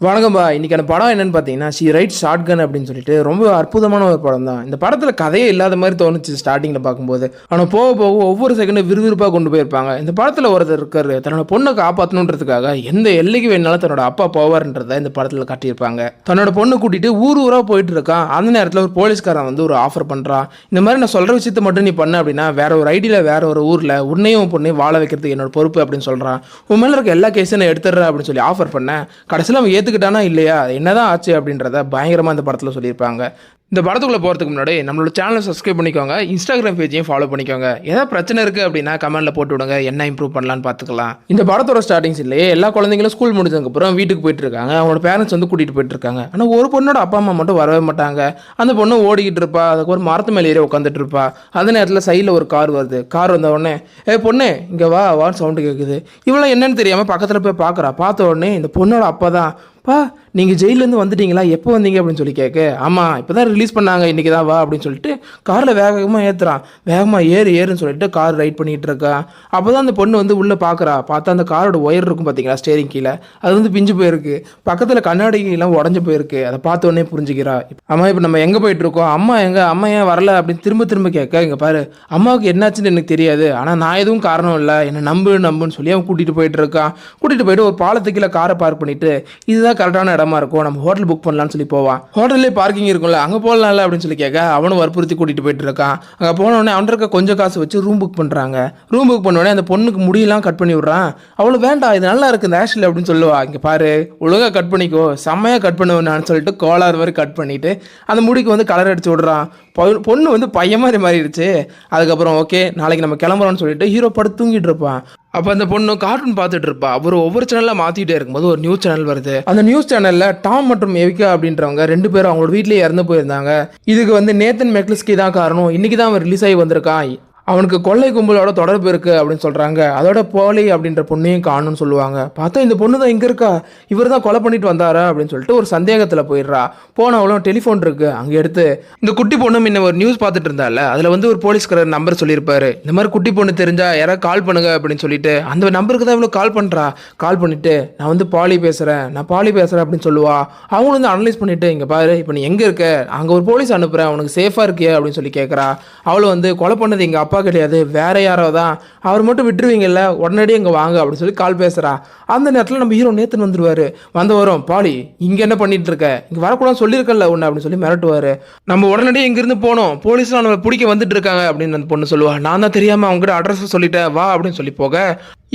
வணக்கம்பா. இன்னைக்கான படம் என்னன்னு பார்த்தீங்கன்னா, ஷி ரைட் ஷாட்கன் அப்படின்னு சொல்லிட்டு ரொம்ப அற்புதமான ஒரு படம் தான். இந்த படத்துல கதையே இல்லாத மாரி தோணுச்சு ஸ்டார்ட்டிங்ல பார்க்கும்போது. ஆனா போக போக ஒவ்வொரு செகண்டும் விறுவிறுப்பா கொண்டு போயிருப்பாங்க. இந்த படத்துல ஒருத்தர் இருக்காரு, தன்னோட பொண்ண காப்பாத்தணுன்றதுக்காக எந்த எல்லைக்கு வேணாலும் தன்னோட அப்பா போவார்ன்றத இந்த படத்துல காட்டியிருப்பாங்க. தன்னோட பொண்ணு கூட்டிட்டு ஊர் ஊரா போயிட்டு இருக்கான். அந்த நேரத்துல ஒரு போலீஸ்காரன் வந்து ஒரு ஆஃபர் பண்றான். இந்த மாதிரி நான் சொல்ற விஷயத்த மட்டும் நீ பண்ண அப்படின்னா வேற ஒரு ஐடியில வேற ஒரு ஊர்ல உன்னையும் உன் பொண்ணையும் வாழ வைக்கிறது என்னோட பொறுப்பு அப்படின்னு சொல்றான். உன் மேல இருக்க எல்லா கேஸையும் நான் எடுத்துடுறேன் அப்படின்னு சொல்லி ஆஃபர் பண்ணேன். கடைசியில் அவன் ஏத்துக்கிட்டானா இல்லையா, என்னதான் ஆச்சு அப்படின்றத பயங்கரமா இந்த படத்துல சொல்லியிருப்பாங்க. இந்த படத்துக்குள்ள போறதுக்கு முன்னாடி நம்மளோட சேனலை சப்ஸ்கிரைப் பண்ணிக்கோங்க, இன்ஸ்டாகிராம் பேஜையும் ஃபாலோ பண்ணிக்கோங்க. ஏதாவது பிரச்சனை இருக்கு அப்படின்னா கமெண்ட்ல போட்டு விடுங்க, என்ன இம்ப்ரூவ் பண்ணலான்னு பார்த்துக்கலாம். இந்த படத்தோட ஸ்டார்டிங்ஸ் இல்லையே எல்லா குழந்தைங்களும் ஸ்கூல் முடிஞ்சதுக்கப்புறம் வீட்டுக்கு போயிட்டு இருக்காங்க. அவனோட பேரண்ட்ஸ் வந்து கூட்டிட்டு போயிட்டு இருக்காங்க. ஆனால் ஒரு பொண்ணோட அப்பா அம்மா மட்டும் வரவே மாட்டாங்க. அந்த பொண்ணு ஓடிக்கிட்டு இருப்பா, அதுக்கு ஒரு மரத்து மேலே ஏறி உட்காந்துட்டு இருப்பா. அந்த நேரத்தில் சைடில் ஒரு கார் வருது. கார் வந்த உடனே பொண்ணு இங்கே வா வான்னு சவுண்டு கேட்குது. இவ்வளோ என்னன்னு தெரியாமல் பக்கத்தில் போய் பார்க்குறா. பார்த்த உடனே இந்த பொண்ணோட அப்பா தான். பா நீங்கள் ஜெயிலேருந்து வந்துட்டீங்களா, எப்போ வந்தீங்க அப்படின்னு சொல்லி கேட்க, ஆமாம் இப்போ தான் ரிலீஸ் பண்ணாங்க, இன்றைக்கி தான் வா அப்படின்னு சொல்லிட்டு காரில் வேகமாக ஏற்றுறான். வேகமாக ஏறுன்னு சொல்லிட்டு கார் ரைட் பண்ணிகிட்டு இருக்கான். அப்போ தான் அந்த பொண்ணு வந்து உள்ளே பார்க்குறா. பார்த்தா அந்த காரோட ஒயர் இருக்கும் பார்த்தீங்களா, ஸ்டேரிங் கீழே, அது வந்து பிஞ்சு போயிருக்கு. பக்கத்தில் கண்ணாடிலாம் உடஞ்சி போயிருக்கு. அதை பார்த்த உடனே புரிஞ்சுக்கிறா. அம்மா இப்போ நம்ம எங்கே போயிட்டுருக்கோம், அம்மா ஏன் வரல அப்படின்னு திரும்ப கேட்க, இங்கே பாரு அம்மாவுக்கு என்னாச்சுன்னு எனக்கு தெரியாது, ஆனால் நான் எதுவும் காரணம் இல்லை, என்னை நம்புன்னு சொல்லி அவன் கூட்டிகிட்டு போயிட்டு இருக்கான். கூட்டிகிட்டு போயிட்டு ஒரு பாலத்துக்கீழே காரை பார்க் பண்ணிவிட்டு இதுதான் கரெக்டான இடமா இருக்கும், நம்ம ஹோட்டல் புக் பண்ணலாம்னு சொல்லி போவான். ஹோட்டல்லே பார்க்கிங் இருக்கும்ல, அங்கே போகலாம்ல அப்படின்னு சொல்லி கேட்க அவனும் வற்புறுத்தி கூட்டிகிட்டு போயிட்டு இருக்கான். அங்கே போனோடனே அவன் இருக்க கொஞ்சம் காசு வச்சு ரூம் புக் பண்ணுறாங்க. ரூம் புக் பண்ணோடனே அந்த பொண்ணுக்கு முடியெல்லாம் கட் பண்ணி விட்றான். அவ்வளோ வேண்டாம், இது நல்லா இருக்குது இந்த ஆஷில் அப்படின்னு சொல்லுவா. இங்கே பாரு ஒழுங்காக கட் பண்ணிக்கோ, செம்மையாக கட் பண்ணுவேன்னு சொல்லிட்டு கோளாறு மாதிரி கட் பண்ணிவிட்டு அந்த முடிக்கு வந்து கலர் அடிச்சு விட்றான். பொண்ணு வந்து பையன் மாதிரி மாறிடுச்சு. அதுக்கப்புறம் ஓகே நாளைக்கு நம்ம கிளம்புறோம்னு சொல்லிட்டு ஹீரோ படுத்து தூங்கிட்டு இருப்பான். அப்போ அந்த பொண்ணு கார்ட்டூன் பார்த்துட்டு இருப்பா. அப்புறம் ஒவ்வொரு சேனலில் மாற்றிட்டே இருக்கும்போது ஒரு நியூஸ் சேனல் வருது. அந்த நியூஸ் சேனலில் டாம் மற்றும் எவிகா அப்படின்றவங்க 2 பேரும் அவங்களோட வீட்லேயே இறந்து போயிருந்தாங்க. இதுக்கு வந்து நேத்தன் மெக்லிஸ்கி தான் காரணம். இன்றைக்கி தான் அவன் ரிலீஸ் ஆகி வந்திருக்கான். அவனுக்கு கொள்ளை கும்பலோட தொடர்பு இருக்குது அப்படின்னு சொல்கிறாங்க. அதோட போலி அப்படின்ற பொண்ணையும் காணும்னு சொல்லுவாங்க. பார்த்தா இந்த பொண்ணு தான் இங்கே இருக்கா, இவர் தான் கொலை பண்ணிட்டு வந்தாரா அப்படின்னு சொல்லிட்டு ஒரு சந்தேகத்தில் போயிடுறா. போனவளும் டெலிஃபோன் இருக்குது அங்கே எடுத்து இந்த குட்டி பொண்ணு முன்ன ஒரு நியூஸ் பார்த்துட்டு இருந்தால, அதில் வந்து ஒரு போலீஸ்காரர் நம்பர் சொல்லியிருப்பாரு. இந்த மாதிரி குட்டி பொண்ணு தெரிஞ்சா யாராவது கால் பண்ணுங்க அப்படின்னு சொல்லிட்டு அந்த நம்பருக்கு தான் இவ்வளோ கால் பண்ணுறா. கால் பண்ணிட்டு நான் வந்து பாலி பேசுகிறேன் அப்படின்னு சொல்லுவா. அவங்களும் வந்து அனலைஸ் பண்ணிட்டு இங்கே பாரு இப்போ நீ எங்கே இருக்க, அங்கே ஒரு போலீஸ் அனுப்புகிறேன், உனக்கு சேஃபாக இருக்கியா அப்படின்னு சொல்லி கேட்குறா. அவளும் வந்து கொலை பண்ணது எங்கள் அப்பா கிடையாது, வேற யாரோ தான், அவர் மட்டும் விட்டுருவீங்கல்ல, உடனடியே இங்கே வாங்க அப்படின்னு சொல்லி கால் பேசுகிறா. அந்த நேரத்தில் நம்ம ஹீரோ நேத்தன் வந்துருவாரு. வரும் பாலி இங்கே என்ன பண்ணிட்டு இருக்க, இங்கே வரக்கூடாது சொல்லியிருக்கல ஒன்று அப்படின்னு சொல்லி மிரட்டுவார். நம்ம உடனடியே இங்கிருந்து போனோம், போலீஸ்லாம் நம்ம பிடிக்க வந்துட்டு இருக்காங்க அப்படின்னு அந்த பொண்ணு சொல்லுவா. நான் தான் தெரியாமல் அவங்ககிட்ட அட்ரஸ் சொல்லிட்டேன் வா அப்படின்னு சொல்லி போக,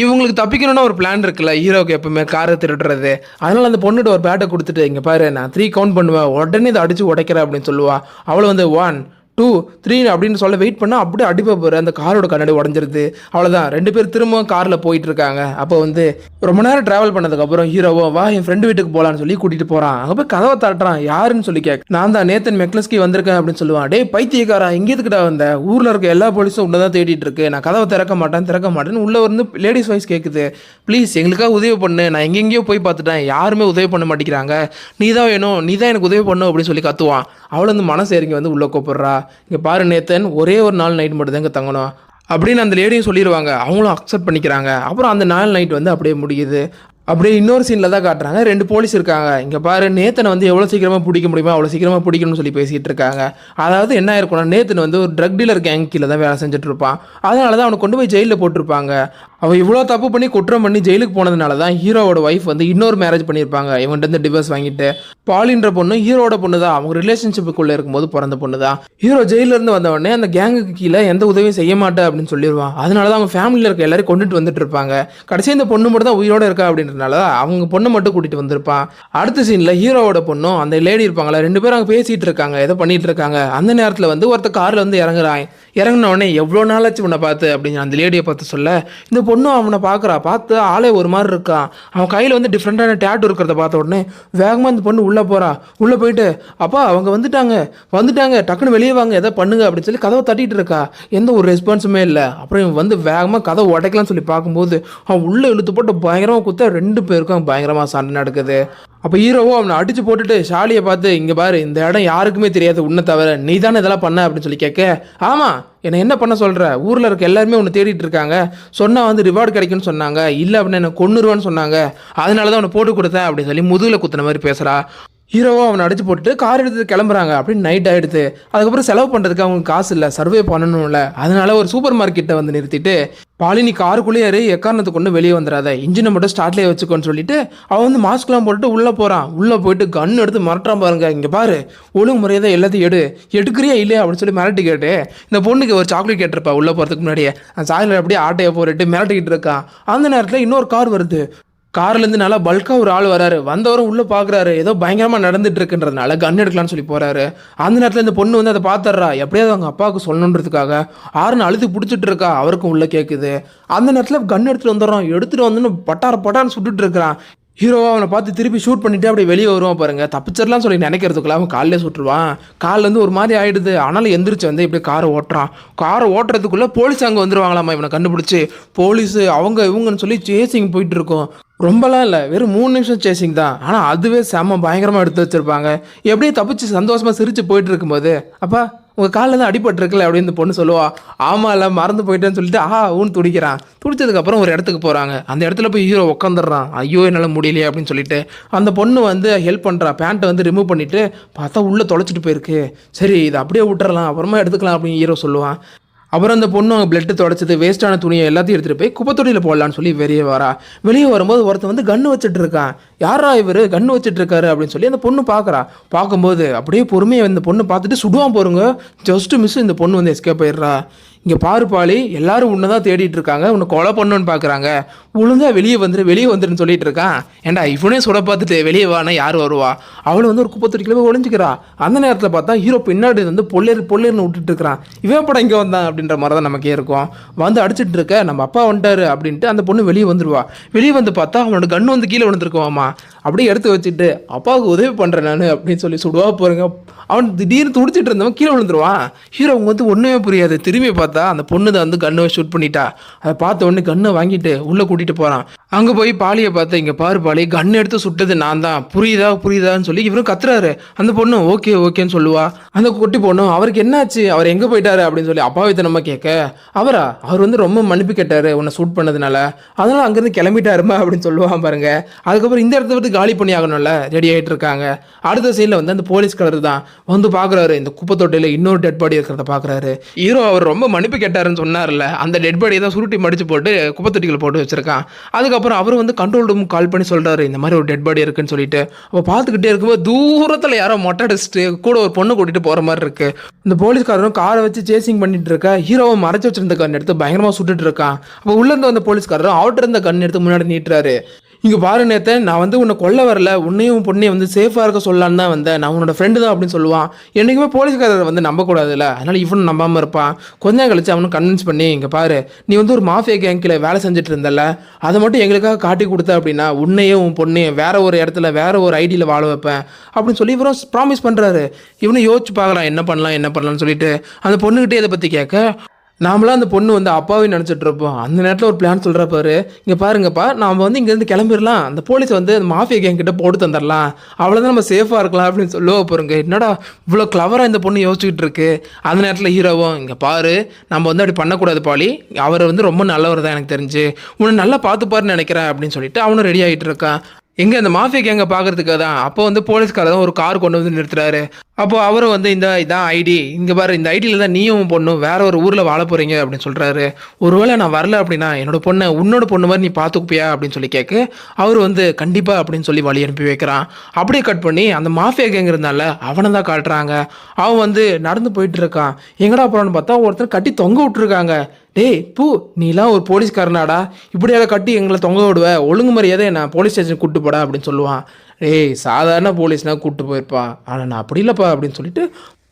இவங்களுக்கு தப்பிக்கணும்னா ஒரு பிளான் இருக்குல்ல ஹீரோக்கு எப்பவுமே காரை திருடுறது. அதனால அந்த பொண்ணுகிட்ட ஒரு பேட்டை கொடுத்துட்டு இங்கே பாரு நான் 3 கவுண்ட் பண்ணுவேன், உடனே இதை அடிச்சு உடைக்கிறேன் அப்படின்னு சொல்லுவா. அவளை வந்து 1 2 3 அப்படின்னு சொல்ல வெயிட் பண்ணால் அப்படியே அடிப்பை போகிற அந்த காரோட கண்ணாடி உடஞ்சிருது. அவ்வளோதான், 2 பேர் திரும்ப காரில் போயிட்டு இருக்காங்க. அப்போ வந்து ரொம்ப நேரம் ட்ராவல் பண்ணதுக்கப்புறம் ஹீரோவோ வா என் ஃப்ரெண்டு வீட்டுக்கு போகலான்னு சொல்லி கூட்டிகிட்டு போகிறான். அங்கே போய் கதவை தட்டுறான். யாருன்னு சொல்லி கேட்க, நான் தான் நேத்தன் மெக்லிஸ்கி வந்திருக்கேன் அப்படின்னு சொல்லுவான். டே பைத்தியக்காரா, எங்கேதுக்கிட்ட வந்த, ஊரில் இருக்க எல்லா போலீஸும் உன்னை தான் தேடிட்டு இருக்கு, நான் கதவை திறக்க மாட்டேன்னு உள்ளே வந்து லேடிஸ் வாய்ஸ் கேட்குது. ப்ளீஸ் எங்களுக்காக உதவி பண்ணு, நான் எங்கெங்கேயோ போய் பார்த்துட்டேன், யாருமே உதவி பண்ண மாட்டேங்கிறாங்க, நீ தான் வேணும், நீ தான் எனக்கு உதவி பண்ணு அப்படின்னு சொல்லி கத்துவான். அவளை வந்து மனசு இறங்கி வந்து உள்ளே கூப்பிட்றா. இங்கே பாரு நேத்தன், ஒரே ஒரு நாள் நைட் மட்டும் தான் இங்கே தங்கணும் அப்படின்னு அந்த லேடியும் சொல்லிடுவாங்க. அவங்களும் அக்செப்ட் பண்ணிக்கிறாங்க. அப்புறம் அந்த நாள் நைட் வந்து அப்படியே முடியுது. அப்படியே இன்னொரு சீனில் தான் காட்டுறாங்க. 2 போலீஸ் இருக்காங்க. இங்கே பாரு நேத்தனை வந்து எவ்வளோ சீக்கிரமாக பிடிக்க முடியுமோ அவ்வளோ சீக்கிரமாக பிடிக்கணும்னு சொல்லி பேசிகிட்டு இருக்காங்க. அதாவது என்ன ஆயிருக்கும்னா, நேத்தன் வந்து ஒரு ட்ரக் டீலர் கேங் கீழே தான் வேலை செஞ்சுட்டு இருப்பான். அதனால தான் அவனை கொண்டு போய் ஜெயிலில் போட்டிருப்பாங்க. அவன் இவ்வளோ தப்பு பண்ணி குற்றம் பண்ணி ஜெயிலுக்கு போனதுனால தான் ஹீரோவோட ஒய்ஃப் வந்து இன்னொரு மேரேஜ் பண்ணியிருப்பாங்க. இவன்ட்டு வந்து டிவோர்ஸ் வாங்கிட்டு. பாலின்ற பொண்ணு ஹீரோட பொண்ணு தான், அவங்க ரிலேஷன்ஷிப்புக்குள்ளே இருக்கும்போது பிறந்த பொண்ணு தான். ஹீரோ ஜெயிலிருந்து வந்த உடனே அந்த கேங்குக்கு கீழே எந்த உதவியும் செய்ய மாட்டேன் அப்படின்னு சொல்லிடுவான். அதனால தான் அவங்க ஃபேமிலியில் இருக்க எல்லாரும் கொண்டுட்டு வந்துட்டு இருப்பாங்க. கடைசி இந்த பொண்ணு மட்டும் தான் உயிரோட இருக்கா அப்படின்றதுனால தான் அவங்க பொண்ணை மட்டும் கூட்டிட்டு வந்திருப்பான். அடுத்த சீன்ல ஹீரோவோட பொண்ணும் அந்த லேடி இருப்பாங்களா, 2 பேரும் அங்கே பேசிட்டு இருக்காங்க, ஏதோ பண்ணிட்டு இருக்காங்க. அந்த நேரத்தில் வந்து ஒருத்தர் கார்ல வந்து இறங்கின உடனே எவ்வளோ நாளாச்சு உன்னை பார்த்து அப்படின்னு அந்த லேடியை பார்த்து சொல்ல, இந்த பொண்ணும் அவனை பார்த்து ஆளே ஒரு மாதிரி இருக்கான். அவன் கையில் வந்து டிஃப்ரெண்டான டேட்டு இருக்கிறத பார்த்த உடனே வேகமாக இந்த பொண்ணு உள்ளே போறா. உள்ளே போயிட்டு அப்பா அவங்க வந்துட்டாங்க டக்குன்னு வெளியே வாங்க எதை பண்ணுங்க அப்படின்னு சொல்லி கதவை தட்டிட்டு இருக்கா. எந்த ஒரு ரெஸ்பான்ஸுமே இல்லை. அப்புறம் இவன் வந்து வேகமாக கதவை உடைக்கலாம்னு சொல்லி பார்க்கும்போது அவன் உள்ளே இழுத்து போட்டு பயங்கரமாக குத்த 2 பேருக்கும் பயங்கரமாக சண்டை நடக்குது. அப்போ ஹீரோவோ அவனை அடிச்சு போட்டுட்டு ஷாலியை பார்த்து, இங்கே பாரு இந்த இடம் யாருக்குமே தெரியாது உன்னை தவிர, நீ தானே இதெல்லாம் பண்ண அப்படின்னு சொல்லி கேட்க, ஆமாம் என்னை என்ன பண்ண சொல்கிற, ஊரில் இருக்க எல்லாருமே உன்னை தேடிட்டு இருக்காங்க, சொன்னால் வந்து ரிவார்டு கிடைக்குன்னு சொன்னாங்க, இல்லை அப்படின்னு என்ன கொன்னுருவான்னு சொன்னாங்க, அதனால தான் அவனை போட்டு கொடுத்தேன் அப்படின்னு சொல்லி முதுகில் குத்துன மாதிரி பேசுகிறா. ஹீரோவோ அவனை அடிச்சு போட்டுட்டு கார் எடுத்து கிளம்புறாங்க. அப்படின்னு நைட் ஆகிடுது. அதுக்கப்புறம் செலவு பண்ணுறதுக்கு அவங்களுக்கு காசு இல்லை, சர்வே பண்ணணும்ல, அதனால ஒரு சூப்பர் மார்க்கெட்டை வந்து நிறுத்திட்டு, பாலினி காருக்குள்ளேயே ஏறி எக்காரணத்தை கொண்டு வெளியே வந்துடாத, இன்ஜினை மட்டும் ஸ்டார்ட்லேயே வச்சுக்கோன்னு சொல்லிட்டு அவன் வந்து மாஸ்க்லாம் போட்டுட்டு உள்ளே போகிறான். உள்ளே போயிட்டு கன் எடுத்து மிரட்டுறான் பாருங்க, இங்கே பாரு ஒழுங்கு முறையாக எல்லாத்தையும் எடுக்கிறியா இல்லையா அப்படின்னு சொல்லி மிரட்டி கேட்டு, இந்த பொண்ணுக்கு ஒரு சாக்லேட் கேட்டிருப்பா உள்ளே போகிறதுக்கு முன்னாடியே, அந்த சாக்லேட் அப்படியே ஆட்டையை போட்டுட்டு மிரட்டிக்கிட்டு இருக்கான். அந்த நேரத்தில் இன்னொரு கார் வருது. கார்லேருந்து நல்லா பல்காக ஒரு ஆள் வராரு. வந்தவரும் உள்ளே பார்க்குறாரு, ஏதோ பயங்கரமாக நடந்துட்டு இருக்குன்றதுனால கன் எடுக்கலான்னு சொல்லி போகிறாரு. அந்த நேரத்தில் இந்த பொண்ணு வந்து அதை பார்த்துட்றா. எப்படியாவது அவங்க அப்பாவுக்கு சொல்லணுன்றதுக்காக ஆறுன்னு அழுது பிடிச்சிட்டு இருக்கா. அவருக்கும் உள்ளே கேட்குது. அந்த நேரத்தில் கன் எடுத்துகிட்டு வந்துடுறான். எடுத்துகிட்டு வந்து பட்டான்னு சுட்டுட்டு இருக்கிறான். ஹீரோவா அவனை பார்த்து திருப்பி ஷூட் பண்ணிட்டு அப்படியே வெளியே வருவான் பாருங்க. தப்பிச்சிடலாம் சொல்லி நினைக்கிறதுக்குள்ள அவன் காலிலே சுட்டுருவான். காலில் வந்து ஒரு மாதிரி ஆகிடுது. ஆனாலும் எந்திரிச்சு வந்து இப்படி காரை ஓட்டுறான். காரை ஓட்டுறதுக்குள்ளே போலீஸ் அங்கே வந்துடுவாங்களாமா இவனை கண்டுபிடிச்சி. போலீஸு அவங்க இவங்கன்னு சொல்லி சேசிங் போயிட்டு இருக்கோம். ரொம்பலாம் இல்லை, வெறும் 3 நிமிஷம் சேசிங் தான். ஆனால் அதுவே செம்ம பயங்கரமாக எடுத்து வச்சுருப்பாங்க. எப்படியே தப்பிச்சு சந்தோஷமாக சிரித்து போயிட்டு இருக்கும்போது, அப்பா உங்கள் காலில் தான் அடிபட்டுருக்குல்ல அப்படின்னு இந்த பொண்ணு சொல்லுவா. ஆமாம் இல்லை மறந்து போயிட்டேன்னு சொல்லிட்டு ஊன்னு துடிக்கிறான். துடிச்சதுக்கப்புறம் ஒரு இடத்துக்கு போகிறாங்க. அந்த இடத்துல போய் ஹீரோ உட்காந்துடுறான். ஐயோ என்னால் முடியலையே அப்படின்னு சொல்லிட்டு அந்த பொண்ணு வந்து ஹெல்ப் பண்ணுறா. பேண்ட்டை வந்து ரிமூவ் பண்ணிவிட்டு பார்த்தா உள்ளே தொலைச்சிட்டு போயிருக்கு. சரி இதை அப்படியே விட்டுறலாம், அப்புறமா எடுத்துக்கலாம் அப்படின்னு ஹீரோ சொல்லுவான். அப்புறம் அந்த பொண்ணு அவங்க பிளட்டு தொடச்சது வேஸ்ட்டான துணியை எல்லாத்தையும் எடுத்துகிட்டு போய் குப்பத்தொட்டியில் போடலான்னு சொல்லி வெளியே வரா. வெளியே வரும்போது ஒருத்தன் வந்து கன்று வச்சுட்டு இருக்கான். யாரா இவர் கன்று வச்சுட்டு இருக்காரு அப்படின்னு சொல்லி அந்த பொண்ணு பார்க்குறா. பார்க்கும்போது அப்படியே பொறுமையை இந்த பொண்ணு பார்த்துட்டு சுடுவான் போருங்க. ஜஸ்ட்டு மிஸ் இந்த பொண்ணு வந்து எஸ்கேப் ஆயிடுறா. இங்கே பாரு பாலி, எல்லாரும் உன்னை தான் தேடிட்டு இருக்காங்க, உன்னை கொலை பண்ணணுன்னு பார்க்குறாங்க, ஒழுங்கா வெளியே வந்துருன்னு சொல்லிட்டு இருக்கான். ஏன்டா இவனே சுட பார்த்துட்டு வெளியே வானா யார் வருவா? அவளை வந்து ஒரு குப்பத்தொட்டிக்குள்ள போய் ஒளிஞ்சிக்கிறா. அந்த நேரத்தில் பார்த்தா ஹீரோ பின்னாடி வந்து பொல்லேர்னு விட்டுட்டு இருக்கிறான். இவன் படம் இங்கே வந்தான் அப்படின்ற மாதிரி தான் நமக்கே இருக்கும். வந்து அடிச்சிட்டு இருக்க, நம்ம அப்பா வந்துட்டாரு அப்படின்ட்டு அந்த பொண்ணு வெளியே வந்துடுவா. வெளியே வந்து பார்த்தா அவனோட கண்ணு வந்து கீழே விழுந்துருக்குவாமா. அப்படியே எடுத்து வச்சுட்டு அப்பாவுக்கு உதவி பண்ணுறேன் நான் அப்படின்னு சொல்லி சுடுவா போகிறேங்க. அவன் திடீர்னு துடிச்சிட்டு இருந்தவன் கீழே விழுந்துருவான். ஹீரோ அவங்க வந்து ஒன்றுமே புரியாது. திரும்பி பார்த்தா அந்த பொண்ணு தான் வந்து கன்னை ஷூட் பண்ணிட்டா. அதை பார்த்த உடனே கன்னை வாங்கிட்டு உள்ளே கூட்டிகிட்டு போகிறான். அங்கே போய் பாலியை பார்த்து, இங்கே பாரு பாலி, கன் எடுத்து சுட்டது நான் தான், புரியுதான்னு சொல்லி இவரும் கத்துறாரு. அந்த பொண்ணு ஓகேன்னு சொல்லுவா. அந்த குட்டி பொண்ணும் அவருக்கு என்னாச்சு, அவர் எங்கே போயிட்டாரு அப்படின்னு சொல்லி அப்பாவித்தனமா கேட்க, அவர் வந்து ரொம்ப மன்னிப்பு கேட்டார் உன்னை ஷூட் பண்ணதுனால, அதனால அங்கேருந்து கிளம்பிட்டாருமா அப்படின்னு சொல்லுவான் பாருங்க. அதுக்கப்புறம் இந்த இடத்த விட்டு காலி பண்ணி ஆகணும்ல, ரெடி ஆகிட்டு இருக்காங்க. அடுத்த சைடில் வந்து அந்த போலீஸ் கலர் தான் வந்து பார்க்குறாரு. இந்த குப்பை தொட்டியில் இன்னொரு டெட் பாடி இருக்கிறத பார்க்குறாரு. ஹீரோ அவர் ரொம்ப மன்னிப்பு கேட்டாருன்னு சொன்னார்ல, அந்த டெட் பாடியை தான் சுருட்டி மடிச்சு போட்டு குப்பை தொட்டிகள் போட்டு வச்சிருக்கான். அதுக்கப்புறம் அவர் வந்து கண்ட்ரோல் ரூம் கால் பண்ணி சொல்கிறாரு, இந்த மாதிரி ஒரு டெட் பாடி இருக்குன்னு சொல்லிட்டு. அப்போ பார்த்துக்கிட்டே இருக்கும்போது தூரத்தில் யாரோ மொட்டை அடிச்சுட்டு கூட ஒரு பொண்ணு கூட்டிகிட்டு போகிற மாதிரி இருக்கு. இந்த போலீஸ்காரரும் காரை வச்சு சேசிங் பண்ணிட்டு இருக்கா. ஹீரோவை மறைச்சு வச்சிருந்த கண் எடுத்து பயங்கரமாக சுட்டுட்டு இருக்கான். அப்போ உள்ளேருந்து வந்த போலீஸ்காரரும் அவர்கிட்ட இருந்த கண் எடுத்து முன்னாடி நீட்டுறாரு. இங்கே பாரு நேத்த, நான் வந்து உன்னை கொல்ல வரல, உன்னையும் பொண்ணையும் வந்து சேஃபாக இருக்க சொல்லலான்னு தான் வந்தேன், நான் உன்னோட ஃப்ரெண்டு தான் அப்படின்னு சொல்லுவான். என்றைக்குமே போலீஸ்காரரை வந்து நம்பக்கூடாதுல்ல, அதனால் இவனும் நம்பாமல் இருப்பான். கொஞ்சம் கழிச்சு அவனும் கன்வின்ஸ் பண்ணி, இங்கே பாரு நீ வந்து ஒரு மாஃபியா கேங்கில் வேலை செஞ்சுட்டு இருந்தல, அதை மட்டும் எங்களுக்காக காட்டி கொடுத்த அப்படின்னா உன்னையும் உன் பொண்ணையும் வேற ஒரு இடத்துல வேற ஒரு ஐடியில் வாழ வைப்பேன் அப்படின்னு சொல்லி இவரும் ப்ராமிஸ் பண்ணுறாரு. இவனும் யோசிச்சு பார்க்கலாம் என்ன பண்ணலாம்னு சொல்லிட்டு அந்த பொண்ணுக்கிட்டே இதை பற்றி கேட்க, நாமளாம் அந்த பொண்ணு வந்து அப்பாவே நினச்சிட்டு இருப்போம். அந்த நேரத்தில் ஒரு பிளான் சொல்கிறப்பாரு, இங்கே பாருங்கப்பா, நாம் வந்து இங்கேருந்து கிளம்பிடலாம், அந்த போலீஸ் வந்து அந்த மாஃபியா கேங் கிட்ட போட்டு தந்துடலாம், அவ்வளோதான் நம்ம சேஃபாக இருக்கலாம் அப்படின்னு சொல்லுவா போகிறோங்க. என்னடா இவ்வளோ கிளவராக இந்த பொண்ணு யோசிச்சுக்கிட்டு இருக்கு. அந்த நேரத்தில் ஹீரோவும், இங்கே பாரு நம்ம வந்து அப்படி பண்ணக்கூடாது பாலி, அவர் வந்து ரொம்ப நல்லவர் தான் எனக்கு தெரிஞ்சு, உன்னை நல்லா பார்த்துப்பாருன்னு நினைக்கிறேன் அப்படின்னு சொல்லிட்டு அவனும் ரெடி ஆகிட்டு இருக்கான். எங்கே அந்த மாஃபியா கேங்கை பார்க்கறதுக்காக தான். அப்போ வந்து போலீஸ்காரர் தான் ஒரு கார் கொண்டு வந்து நிறுத்துறாரு. அப்போ அவரும் வந்து இதான் ஐடி, இங்கே பாரு இந்த ஐடியில் தான் நீயும் பொண்ணும் வேற ஒரு ஊரில் வாழ போகிறீங்க அப்படின்னு சொல்கிறாரு. ஒருவேளை நான் வரல அப்படின்னா என்னோட பொண்ணை உன்னோட பொண்ணு மாதிரி நீ பார்த்துக்குப்பியா அப்படின்னு சொல்லி கேட்க, அவர் வந்து கண்டிப்பாக அப்படின்னு சொல்லி வழி அனுப்பி வைக்கிறான். அப்படியே கட் பண்ணி அந்த மாஃபியா கேங் இருந்தால அவனை தான் காட்டுறாங்க. அவன் வந்து நடந்து போயிட்டு இருக்கான். எங்கடா போகிறான்னு பார்த்தா ஒருத்தர் கட்டி தொங்க விட்டுருக்காங்க. டேய் பூ, நீலாம் ஒரு போலீஸ்காரனாடா, இப்படியாவது கட்டி எங்களை தொங்க விடுவ, ஒழுங்கு மரியாதை நான் போலீஸ் ஸ்டேஷன் கூப்பிட்டு போடா அப்படின்னு சொல்லுவான். டேய் சாதாரண போலீஸ்னால் கூப்பிட்டு போயிருப்பான், ஆனால் நான் அப்படி இல்லைப்பா அப்படின்னு சொல்லிட்டு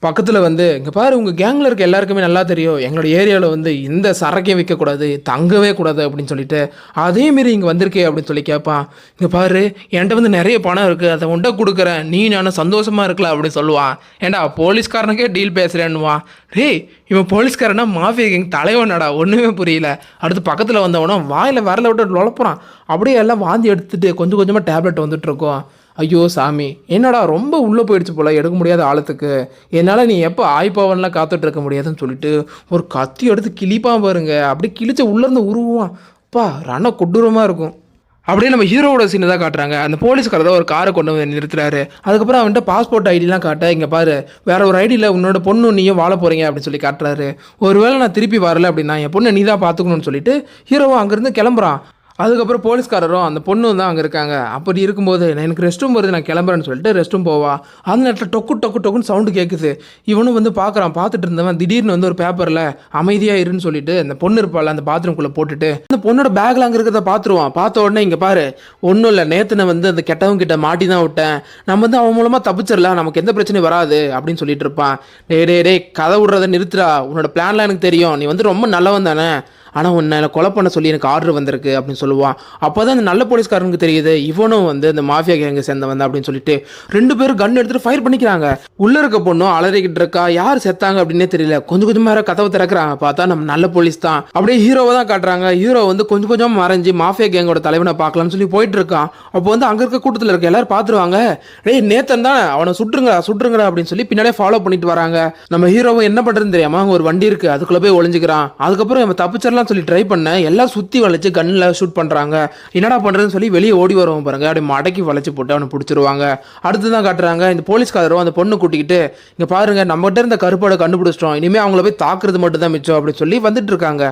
பக்கத்தில் வந்து, இங்கே பாரு உங்கள் கேங்கில் இருக்க எல்லாருக்குமே நல்லா தெரியும் எங்களோட ஏரியாவில் வந்து இந்த சரக்கையும் விற்கக்கூடாது, தங்கவே கூடாது அப்படின்னு சொல்லிட்டு, அதேமாரி இங்கே வந்திருக்கே அப்படின்னு சொல்லி கேட்பான். இங்கே பாரு என்கிட்ட வந்து நிறைய பணம் இருக்குது, அதை உண்டை கொடுக்குறேன், நீ நானும் சந்தோஷமாக இருக்கலாம் அப்படின்னு சொல்லுவான். ஏன்டா போலீஸ்காரனுக்கே டீல் பேசுகிறேன்னுவான். டேய் இவன் போலீஸ்காரனா மாஃபியா கேங் தலைவனடா, ஒன்றுமே புரியல. அடுத்து பக்கத்தில் வந்தவனும் வாயில் வரல விட்டு உழப்புறான். அப்படியே எல்லாம் வாந்தி எடுத்துகிட்டு கொஞ்சம் கொஞ்சமாக டேப்லெட் வந்துட்டு இருக்கோம். ஐயோ சாமி, என்னடா ரொம்ப உள்ளே போயிடுச்சு போல, எடுக்க முடியாத ஆழத்துக்கு. என்னால் நீ எப்போ ஆய்ப்பாவன்லாம் காத்துட்டு இருக்க முடியாதுன்னு சொல்லிட்டு ஒரு கத்தி எடுத்து கிழிப்பான் பாருங்க. அப்படியே கிழிச்ச உள்ளேருந்து உருவான். அப்பா ரண கொடூரமாக இருக்கும். அப்படியே நம்ம ஹீரோவோட சீனை தான் காட்டுறாங்க. அந்த போலீஸ்காரர் தான் ஒரு காரை கொண்டு வந்து நிறுத்துறாரு. அதுக்கப்புறம் அவன்கிட்ட பாஸ்போர்ட் ஐடிலாம் காட்ட, இங்கே பாரு வேற ஒரு ஐடியில் உன்னோட பொண்ணு நீயும் வாழ போறீங்க அப்படின்னு சொல்லி காட்டுறாரு. ஒருவேளை நான் திருப்பி வரல அப்படின்னா என் பொண்ணை நீ தான் பார்த்துக்கணும்னு சொல்லிட்டு ஹீரோவும் அங்கேருந்து கிளம்புறான். அதுக்கப்புறம் போலீஸ்காரரும் அந்த பொண்ணும் தான் அங்கே இருக்காங்க. அப்படி இருக்கும்போது எனக்கு ரெஸ்ட் ரூம் வருது, நான் கிளம்புறேன்னு சொல்லிட்டு ரெஸ்ட் ரூம் போவா. அந்த நேரத்தில் டொக்கு டொக்கு டொக்குன்னு சவுண்டு கேட்குது. இவனும் வந்து பார்க்குறான். பார்த்துட்டு இருந்தவன் திடீர்னு வந்து ஒரு பேப்பரில் அமைதியாக இருன்னு சொல்லிட்டு அந்த பொண்ணு இருப்பாள் அந்த பாத்ரூம்குள்ளே போட்டுட்டு அந்த பொண்ணோட பேக்கில் அங்கே இருக்கிறத பார்த்துருவான். பார்த்த உடனே இங்கே பாரு ஒன்றும் இல்லை, நேற்றுனை வந்து அந்த கெட்டவங்க கிட்ட மாட்டி தான் விட்டேன், நம்ம வந்து அவன் மூலமாக தப்பிச்சிடலாம், நமக்கு எந்த பிரச்சனையும் வராது அப்படின்னு சொல்லிட்டு இருப்பான். டே கதை விடுறதை நிறுத்துறா, உன்னோட பிளான்லாம் எனக்கு தெரியும், நீ வந்து ரொம்ப நல்லவன் தானே, ஆனால் உன்னை கொலை பண்ண சொல்லி எனக்கு ஆர்டர் வந்திருக்கு அப்படின்னு சொல்லுவான். அப்போ தான் அந்த நல்ல போலீஸ்காரனுக்கு தெரியுது இவனும் வந்து இந்த மாஃபியா கேங்கை சேர்ந்தவன் அப்படின்னு சொல்லிட்டு 2 பேரும் கன் எடுத்துட்டு ஃபயர் பண்ணிக்கிறாங்க. உள்ள இருக்க பொண்ணும் அலறிக்கிட்டு இருக்கா, யார் செத்தாங்க அப்படின்னே தெரியல. கொஞ்சம் கொஞ்சமாக கதவை திறக்கிறாங்க. பார்த்தா நம்ம நல்ல போலீஸ் தான். அப்படியே ஹீரோவை தான் காட்டுறாங்க. ஹீரோ வந்து கொஞ்சம் கொஞ்சம் மறைஞ்சு மாஃபியா கேங்கோட தலைவனை பார்க்கலாம்னு சொல்லி போயிட்டு இருக்கான். அப்போ வந்து அங்கே இருக்க கூட்டத்தில் இருக்க எல்லாரும் பார்த்துருவாங்க. நேத்தன் தான், அவனை சுட்டுருங்கடா அப்படின்னு சொல்லி பின்னாடியே ஃபாலோ பண்ணிட்டு வராங்க. நம்ம ஹீரோவை என்ன பண்ணுறதுன்னு தெரியாம அங்கே ஒரு வண்டி இருக்கு, அதுக்குள்ளே போய் ஒளிஞ்சுக்கிறான். அதுக்கப்புறம் இவன் தப்பிச்சிடலாம் சொல்லி ட்ரை பண்ண எல்லாம் சுத்தி வளைச்சு கண்ணில் ஷூட் பண்றாங்க. என்னடா பண்றதுன்னு சொல்லி வெளியே ஓடி வருவோம் பாருங்க. அப்படியே மடக்கி வளைச்சு போட்டு அவனை பிடிச்சிருவாங்க. அடுத்துதான் காட்டுறாங்க இந்த போலீஸ்காரரும் அந்த பொண்ணு கூட்டிக்கிட்டு இங்க பாருங்க நம்மகிட்ட இருந்த கருப்பாடை கண்டுபிடிச்சிட்டோம், இனிமே அவங்கள போய் தாக்குறது மட்டும் தான் மிச்சம் அப்படின்னு சொல்லி வந்துட்டு இருக்காங்க.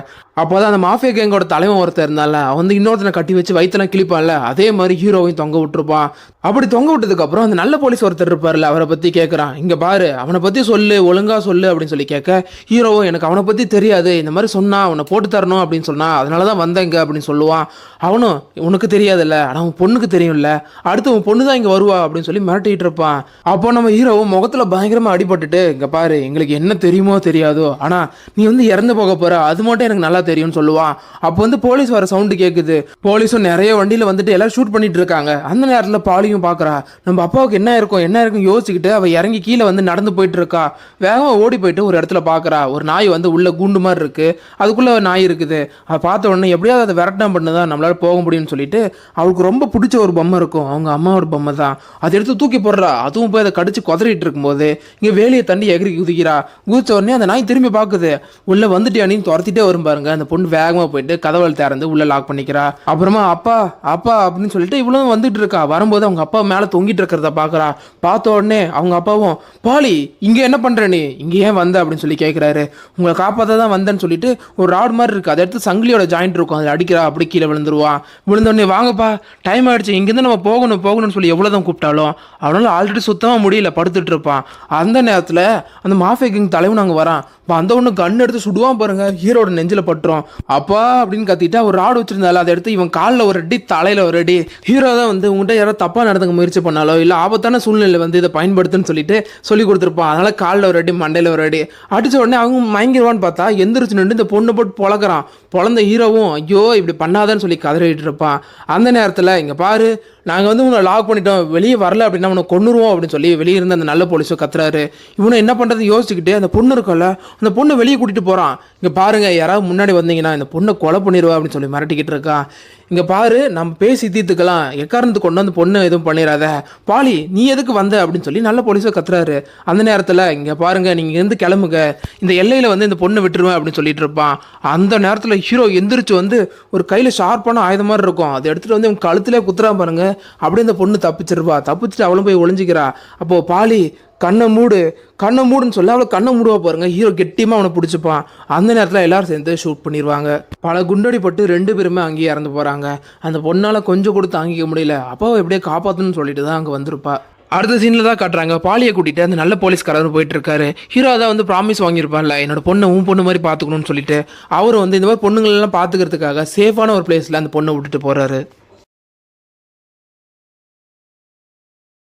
அப்போதான் அந்த மாஃபியா கேங்கோட தலைவன் ஒருத்தர் இருந்தால அவன் வந்து இன்னொருத்தனை கட்டி வச்சு வயிற்றுலாம் கிழிப்பான்ல, அதே மாதிரி ஹீரோவையும் தொங்க விட்டுருப்பான். அப்படி தொங்க விட்டதுக்கு அப்புறம் அந்த நல்ல போலீஸ் ஒருத்தர் இருப்பார்ல, அவரை பத்தி கேட்கறான். இங்க பாரு அவனை பத்தி சொல்லு, ஒழுங்கா சொல்லு அப்படின்னு சொல்லி கேட்க ஹீரோவும் எனக்கு அவனை பத்தி தெரியாது, இந்த மாதிரி சொன்னா அவனை போட்டு தரணும் அப்படின்னு சொன்னா அதனாலதான் வந்தேங்க அப்படின்னு சொல்லுவான். அவனும் உனக்கு தெரியாதுல்ல, ஆனா உன் பொண்ணுக்கு தெரியும்ல, அடுத்து உன் பொண்ணு தான் இங்க வருவா அப்படின்னு சொல்லி மிரட்டிட்டு இருப்பான். அப்போ நம்ம ஹீரோவும் முகத்துல பயங்கரமா அடிபட்டுட்டு இங்க பாரு எங்களுக்கு என்ன தெரியுமோ தெரியாதோ, ஆனா நீ வந்து இறந்து போக போற, அது மட்டும் எனக்கு நல்லா தெரியும்னு சொல்லுவான். அப்போ வந்து போலீஸ் வர சவுண்டு கேட்குது. போலீஸும் நிறைய வண்டியில வந்துட்டு எல்லாரும் ஷூட் பண்ணிட்டு இருக்காங்க. அந்த நேரத்தில் பாலியும் பாக்குறா. நம்ம அப்பாவுக்கு என்ன இருக்கும் யோசிச்சுக்கிட்டு அவ இறங்கி கீழே வந்து நடந்து போயிட்டு இருக்கா. வேகமா ஓடி போயிட்டு ஒரு இடத்துல பாக்குறா, ஒரு நாய் வந்து உள்ள கூண்டு மாதிரி இருக்கு, அதுக்குள்ள நாய் இருக்குது. அதை பார்த்த உடனே எப்படியாவது அதை விரட்டா பண்ணுதான் நம்மளால போக முடியும்னு சொல்லிட்டு அவளுக்கு ரொம்ப பிடிச்ச ஒரு பொம்மை இருக்கும், அவங்க அம்மாவோட பொம்மை தான், அதை எடுத்து தூக்கி போடுறா. அதுவும் போய் அதை கடிச்சு கொதறிட்டு இருக்கும்போது இங்க வேலையை தண்டி எகிரி குதிக்கிறா. குதிச்ச உடனே அந்த நாய் திரும்பி பாக்குது. உள்ள வந்துட்டியானின்னு துரத்திட்டே வரும் பாருங்க. அந்த பொண்ணு வேகமா போயிட்டு கதவல் திறந்து உள்ள லாக் பண்ணிக்கிறா. அப்புறமா அப்பா அப்பா அப்படின்னு சொல்லிட்டு இவ்வளவு வந்துட்டு இருக்கா. வரும்போது அவங்க அப்பா மேல தொங்கிட்டு இருக்கிறத பாக்குறா. பார்த்த உடனே அவங்க அப்பாவும் பாலி இங்க என்ன பண்ற, நீ இங்க ஏன் வந்த அப்படின்னு சொல்லி கேட்கிறாரு. உங்களை காப்பாத்த தான் வந்தேன்னு சொல்லிட்டு ஒரு ராட் மாதிரி இருக்கு, அதை எடுத்து சங்கிலியோட ஜாயிண்ட் இருக்கும், அதில் அடிக்கிறா. அப்படி கீழே விழுந்துருவா. விழுந்தோடனே வாங்கப்பா டைம் ஆயிடுச்சு, இங்கிருந்து நம்ம போகணும்னு சொல்லி எவ்வளவுதான் கூப்பிட்டாலும் அவனால ஆல்ரெடி சுத்தமா முடியல, படுத்துட்டு இருப்பான். அந்த நேரத்துல அந்த மாஃபியா கேங் தலைவன் அங்க வரான். அந்த ஒண்ணு கண் எடுத்து சுடுவான் பாருங்க, ஹீரோட நெஞ்சில பட்டுரும். அப்பா அப்படின்னு கத்திட்டா ஒரு ராடு வச்சிருந்தால அதை எடுத்து இவன் காலில் ஒரு அடி, தலையில ஒரு அடி. ஹீரோ தான் வந்து உங்கள்கிட்ட யாரோ தப்பா நடந்துக்க முயற்சி பண்ணாலோ இல்ல ஆபத்தான சூழ்நிலை வந்து இதை பயன்படுத்துன்னு சொல்லிட்டு சொல்லி கொடுத்துருப்பான். அதனால காலில் ஒரு அடி, மண்டையில ஒரு அடி அடிச்ச உடனே அவங்க மயங்கிடுவான்னு பார்த்தா எந்திரிச்சு நின்று இந்த பொண்ணு போட்டு பொழக்கிறான். பொழந்த ஹீரோவும் ஐயோ இப்படி பண்ணாதான்னு சொல்லி கதறிட்டு இருப்பான். அந்த நேரத்தில் இங்க பாரு நாங்கள் வந்து உன்னை லாக் பண்ணிட்டோம், வெளியே வரல அப்படின்னா உன்னை கொன்னுருவோம் அப்படின்னு சொல்லி வெளியே இருந்து அந்த நல்ல போலீஸோ கத்துறாரு. இவனை என்ன பண்ணுறது யோசிச்சுக்கிட்டு அந்த பொண்ணு இருக்கும்ல, அந்த பொண்ணை வெளியே கூட்டிகிட்டு போகிறான். இங்கே பாருங்க யாராவது முன்னாடி வந்தீங்கன்னா இந்த பொண்ணை கொலை பண்ணிடுவா அப்படின்னு சொல்லி மிரட்டிக்கிட்டு இருக்கான். இங்கே பாரு நம்ம பேசி தீர்த்துக்கலாம், எக்காரணத்துக்கு கொண்டு வந்து பொண்ணு எதுவும் பண்ணிடாத, பாலி நீ எதுக்கு வந்த அப்படின்னு சொல்லி நல்ல போலீஸோ கத்துறாரு. அந்த நேரத்தில் இங்கே பாருங்க நீங்கள் இருந்து கிளம்புங்க, இந்த எல்லையில் வந்து இந்த பொண்ணை விட்டுருவேன் அப்படின்னு சொல்லிட்டு இருப்பான். அந்த நேரத்தில் ஹீரோ எந்திரிச்சு வந்து ஒரு கையில் ஷார்ப்பான ஆயுதம் மாதிரி இருக்கும், அதை எடுத்துகிட்டு வந்து இவங்க கழுத்திலே குத்துறா பாருங்க. அப்படியே இந்த பொண்ணு தப்பிச்சிருப்பா. தப்பிச்சுட்டு அவளும் போய் ஒளிஞ்சிக்கிறா. அப்போ பாலி கண்ணை மூடுன்னு சொல்ல அவளை கண்ணை மூடுவா பாருங்க. ஹீரோ கெட்டியமாக அவனை பிடிச்சிப்பான். அந்த நேரத்தில் எல்லாரும் சேர்ந்து ஷூட் பண்ணிடுவாங்க. பல குண்டடி பட்டு 2 பேருமே அங்கேயே இறந்து போகிறாங்க. அந்த பொண்ணால் கொஞ்சம் கூட தாங்கிக்க முடியல, அப்பாவை எப்படியே காப்பாற்றணும்னு சொல்லிட்டு தான் அங்கே வந்திருப்பா. அடுத்த சீனில் தான் காட்டுறாங்க பாலியை கூட்டிகிட்டு அந்த நல்ல போலீஸ்காரர் போயிட்டு இருக்காரு. ஹீரோ தான் வந்து ப்ராமிஸ் வாங்கியிருப்பான்ல என்னோட பொண்ணை உன் பொண்ணு மாதிரி பார்த்துக்கணும்னு சொல்லிட்டு அவர் வந்து இந்த மாதிரி பொண்ணுங்களெல்லாம் பார்த்துக்கிறதுக்காக சேஃபான ஒரு பிளேஸில் அந்த பொண்ணை விட்டுட்டு போகிறாரு.